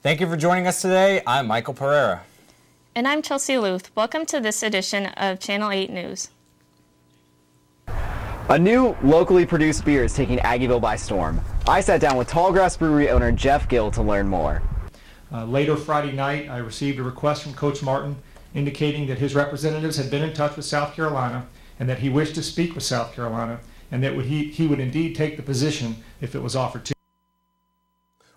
Thank you for joining us today. I'm Michael Pereira. And I'm Chelsea Luth. Welcome to this edition of Channel 8 News. A new locally produced beer is taking Aggieville by storm. I sat down with Tallgrass Brewery owner Jeff Gill to learn more. Later Friday night, I received a request from Coach Martin indicating that his representatives had been in touch with South Carolina and that he wished to speak with South Carolina and that he would indeed take the position if it was offered to him.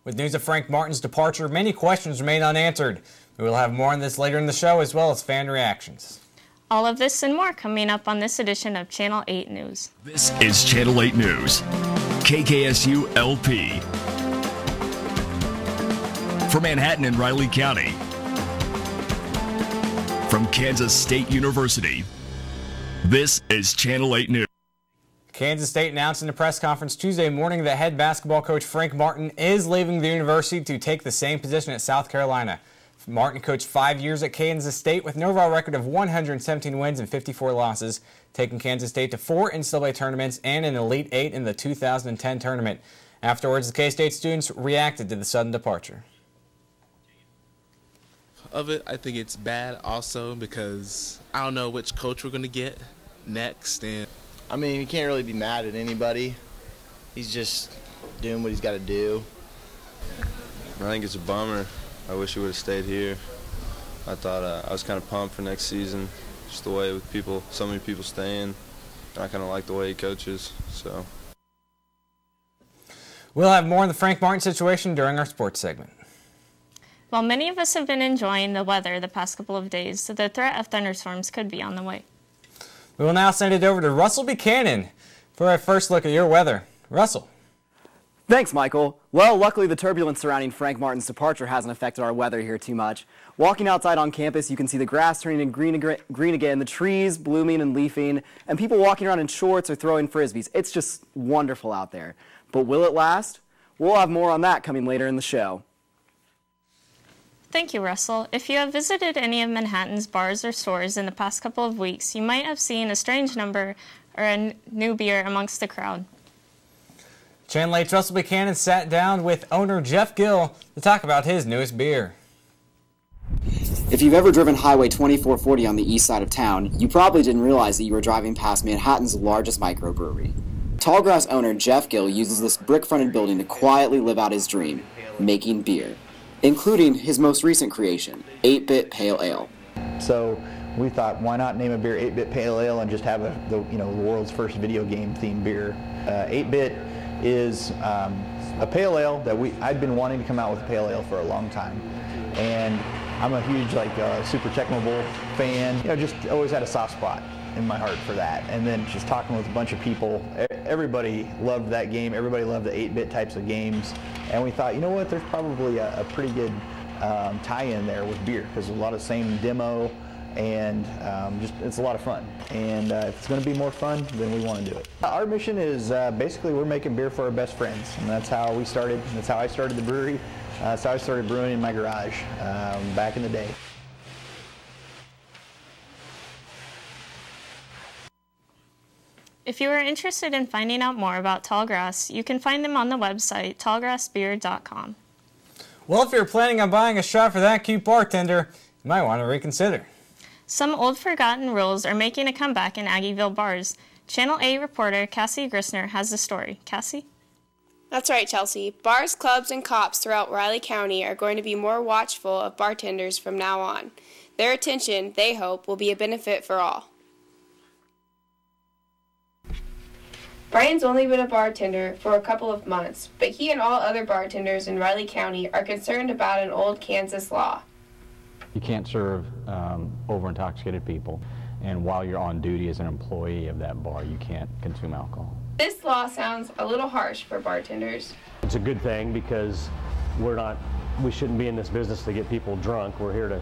With news of Frank Martin's departure, many questions remain unanswered. We will have more on this later in the show, as well as fan reactions. All of this and more coming up on this edition of Channel 8 News. This is Channel 8 News, KKSU LP. From Manhattan and Riley County. From Kansas State University, this is Channel 8 News. Kansas State announced in a press conference Tuesday morning that head basketball coach Frank Martin is leaving the university to take the same position at South Carolina. Martin coached 5 years at Kansas State with an overall record of 117 wins and 54 losses, taking Kansas State to 4 NCAA tournaments and an Elite 8 in the 2010 tournament. Afterwards, the K-State students reacted to the sudden departure. I think it's bad also because I don't know which coach we're going to get next. And I mean, you can't really be mad at anybody. He's just doing what he's got to do. I think it's a bummer. I wish he would have stayed here. I thought I was kind of pumped for next season, just the way with people, so many people staying. I kind of like the way he coaches. So we'll have more on the Frank Martin situation during our sports segment. While many of us have been enjoying the weather the past couple of days, the threat of thunderstorms could be on the way. We will now send it over to Russell Buchanan for a first look at your weather. Russell. Thanks, Michael. Well, luckily the turbulence surrounding Frank Martin's departure hasn't affected our weather here too much. Walking outside on campus, you can see the grass turning green again, the trees blooming and leafing, and people walking around in shorts or throwing frisbees. It's just wonderful out there. But will it last? We'll have more on that coming later in the show. Thank you, Russell. If you have visited any of Manhattan's bars or stores in the past couple of weeks, you might have seen a strange number or a new beer amongst the crowd. Channel 8's Russell Buchanan sat down with owner Jeff Gill to talk about his newest beer. If you've ever driven Highway 2440 on the east side of town, you probably didn't realize that you were driving past Manhattan's largest microbrewery. Tallgrass owner Jeff Gill uses this brick-fronted building to quietly live out his dream, making beer, including his most recent creation, 8-Bit Pale Ale. So we thought, why not name a beer 8-Bit Pale Ale and just have the world's first video game themed beer. 8-Bit is a pale ale that I'd been wanting to come out with a pale ale for a long time, and I'm a huge Super Tecmo Bowl fan. Just always had a soft spot in my heart for that. And then just talking with a bunch of people, everybody loved that game. Everybody loved the 8-bit types of games, and we thought, you know what? There's probably a pretty good tie-in there with beer because there's a lot of the same demo. And it's a lot of fun. And if it's going to be more fun, then we want to do it. Our mission is basically we're making beer for our best friends, and that's how we started. That's how I started the brewery. That's how I started brewing in my garage back in the day. If you are interested in finding out more about Tallgrass, you can find them on the website tallgrassbeer.com. Well, if you're planning on buying a shot for that cute bartender, you might want to reconsider. Some old forgotten rules are making a comeback in Aggieville bars. Channel 8 reporter Cassie Grissner has the story. Cassie? That's right, Chelsea. Bars, clubs, and cops throughout Riley County are going to be more watchful of bartenders from now on. Their attention, they hope, will be a benefit for all. Brian's only been a bartender for a couple of months, but he and all other bartenders in Riley County are concerned about an old Kansas law. You can't serve over-intoxicated people, and while you're on duty as an employee of that bar, you can't consume alcohol. This law sounds a little harsh for bartenders. It's a good thing because we shouldn't be in this business to get people drunk. We're here to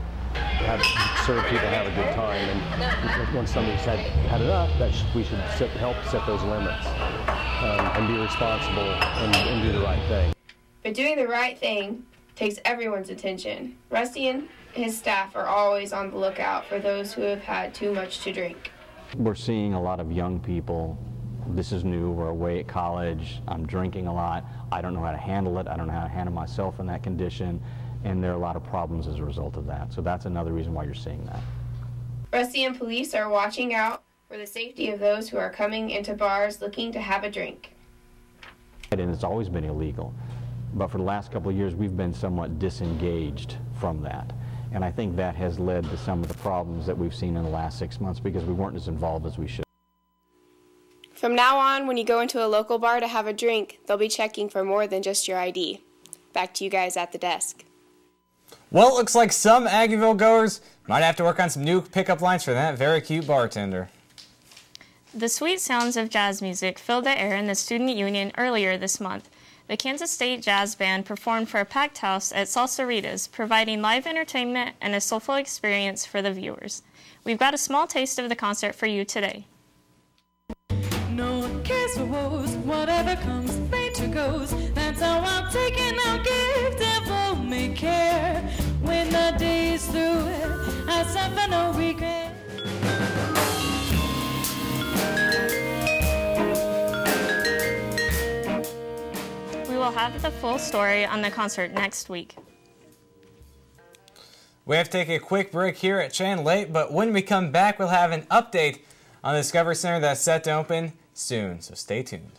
serve people, have a good time, and once somebody's had enough, we should help set those limits and be responsible and do the right thing. But doing the right thing takes everyone's attention. Rusty and his staff are always on the lookout for those who have had too much to drink. We're seeing a lot of young people. This is new. We're away at college. I'm drinking a lot. I don't know how to handle it. I don't know how to handle myself in that condition. and there are a lot of problems as a result of that. So that's another reason why you're seeing that. Rusty and police are watching out for the safety of those who are coming into bars looking to have a drink. And it's always been illegal, but for the last couple of years we've been somewhat disengaged from that. And I think that has led to some of the problems that we've seen in the last 6 months because we weren't as involved as we should. From now on, when you go into a local bar to have a drink, they'll be checking for more than just your ID. Back to you guys at the desk. Well, it looks like some Aggieville goers might have to work on some new pickup lines for that very cute bartender. The sweet sounds of jazz music filled the air in the Student Union earlier this month. The Kansas State Jazz Band performed for a packed house at Salsaritas, providing live entertainment and a soulful experience for the viewers. We've got a small taste of the concert for you today. No one cares for woes, whatever comes, nature goes. That's how I'll take and I'll give, devil may care. When the day is through, I suffer no regret. We will have the full story on the concert next week. We have to take a quick break here at Channel 8, but when we come back, we'll have an update on the Discovery Center that's set to open soon, so stay tuned.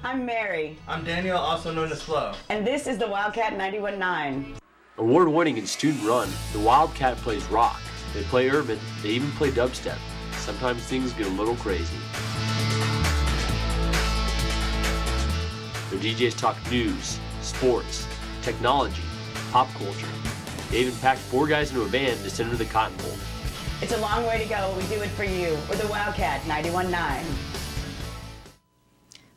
I'm Mary. I'm Daniel, also known as Flo. And this is the Wildcat 91.9. Award-winning and student-run, the Wildcat plays rock. They play urban, they even play dubstep. Sometimes things get a little crazy. Their DJs talk news, sports, technology, pop culture. They even packed 4 guys into a van to send to the Cotton Bowl. It's a long way to go. We do it for you. We're the Wildcat 91.9.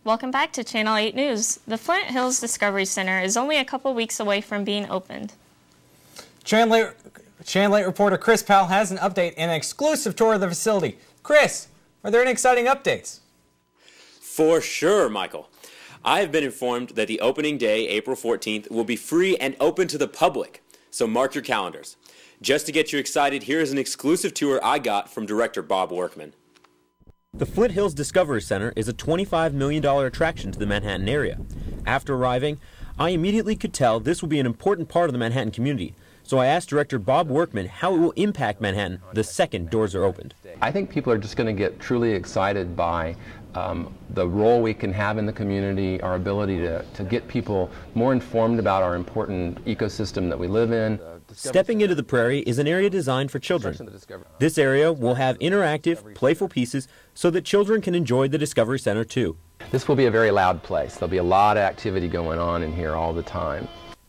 Welcome back to Channel 8 News. The Flint Hills Discovery Center is only a couple weeks away from being opened. Channel 8 reporter Chris Powell has an update and an exclusive tour of the facility. Chris, are there any exciting updates? For sure, Michael. I have been informed that the opening day, April 14th, will be free and open to the public, so mark your calendars. Just to get you excited, here is an exclusive tour I got from director Bob Workman. The Flint Hills Discovery Center is a $25 million attraction to the Manhattan area. After arriving, I immediately could tell this will be an important part of the Manhattan community, so I asked director Bob Workman how it will impact Manhattan the second doors are opened. I think people are just going to get truly excited by the role we can have in the community, our ability to get people more informed about our important ecosystem that we live in. Stepping into the Prairie is an area designed for children. This area will have interactive, playful pieces so that children can enjoy the Discovery Center too. This will be a very loud place. There'll be a lot of activity going on in here all the time.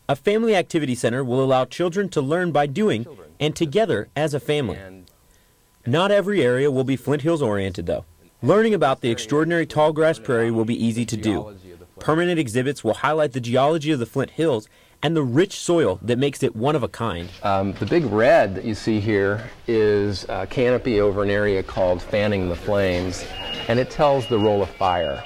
A family activity center will allow children to learn by doing and together as a family. Not every area will be Flint Hills oriented though. Learning about the extraordinary tallgrass prairie will be easy to do. Permanent exhibits will highlight the geology of the Flint Hills and the rich soil that makes it one of a kind. The big red that you see here is a canopy over an area called Fanning the Flames, and it tells the role of fire.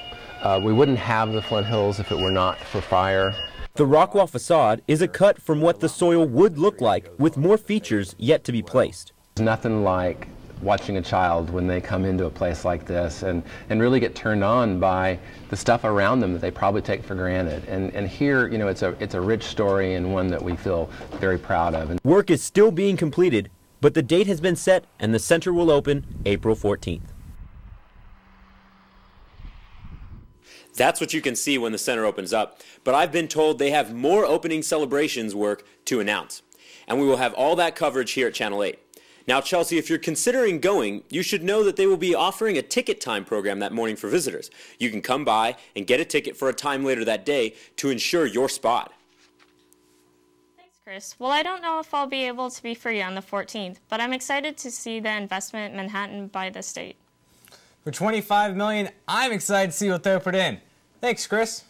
We wouldn't have the Flint Hills if it were not for fire. The rock wall facade is a cut from what the soil would look like with more features yet to be placed. There's nothing like watching a child when they come into a place like this and really get turned on by the stuff around them that they probably take for granted. And here, you know, it's a rich story and one that we feel very proud of. And work is still being completed, but the date has been set and the center will open April 14th. That's what you can see when the center opens up, but I've been told they have more opening celebrations work to announce. And we will have all that coverage here at Channel 8. Now, Chelsea, if you're considering going, you should know that they will be offering a ticket time program that morning for visitors. You can come by and get a ticket for a time later that day to ensure your spot. Thanks, Chris. Well, I don't know if I'll be able to be free on the 14th, but I'm excited to see the investment in Manhattan by the state. For $25 million, I'm excited to see what they'll put in. Thanks, Chris.